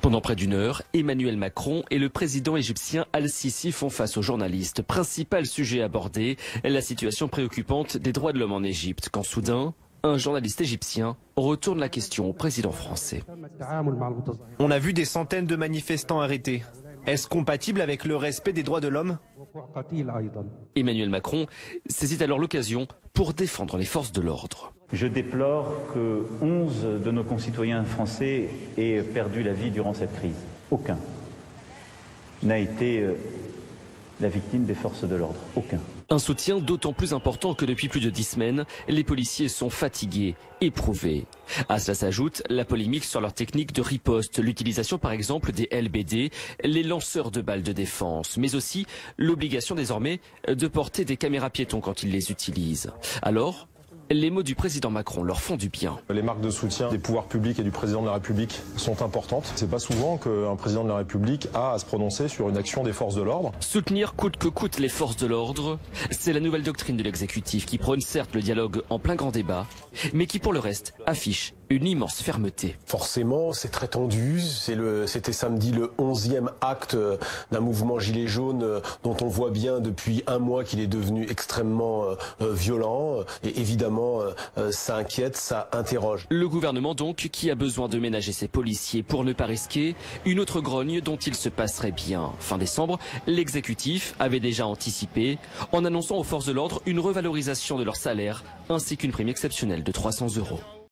Pendant près d'une heure, Emmanuel Macron et le président égyptien Al-Sisi font face aux journalistes. Principal sujet abordé, la situation préoccupante des droits de l'homme en Égypte. Quand soudain, un journaliste égyptien retourne la question au président français. On a vu des centaines de manifestants arrêtés. Est-ce compatible avec le respect des droits de l'homme? Emmanuel Macron saisit alors l'occasion pour défendre les forces de l'ordre. Je déplore que 11 de nos concitoyens français aient perdu la vie durant cette crise. Aucun n'a été la victime des forces de l'ordre. Aucun. Un soutien d'autant plus important que depuis plus de 10 semaines, les policiers sont fatigués, éprouvés. À cela s'ajoute la polémique sur leur technique de riposte, l'utilisation par exemple des LBD, les lanceurs de balles de défense, mais aussi l'obligation désormais de porter des caméras piétons quand ils les utilisent. Alors, les mots du président Macron leur font du bien. Les marques de soutien des pouvoirs publics et du président de la République sont importantes. C'est pas souvent qu'un président de la République a à se prononcer sur une action des forces de l'ordre. Soutenir coûte que coûte les forces de l'ordre, c'est la nouvelle doctrine de l'exécutif qui prône certes le dialogue en plein grand débat, mais qui pour le reste affiche une immense fermeté. Forcément, c'est très tendu. C'était samedi le 11e acte d'un mouvement gilet jaune dont on voit bien depuis un mois qu'il est devenu extrêmement violent. Et évidemment, ça inquiète, ça interroge. Le gouvernement donc qui a besoin de ménager ses policiers pour ne pas risquer une autre grogne dont il se passerait bien. Fin décembre, l'exécutif avait déjà anticipé en annonçant aux forces de l'ordre une revalorisation de leur salaire ainsi qu'une prime exceptionnelle de 300 €.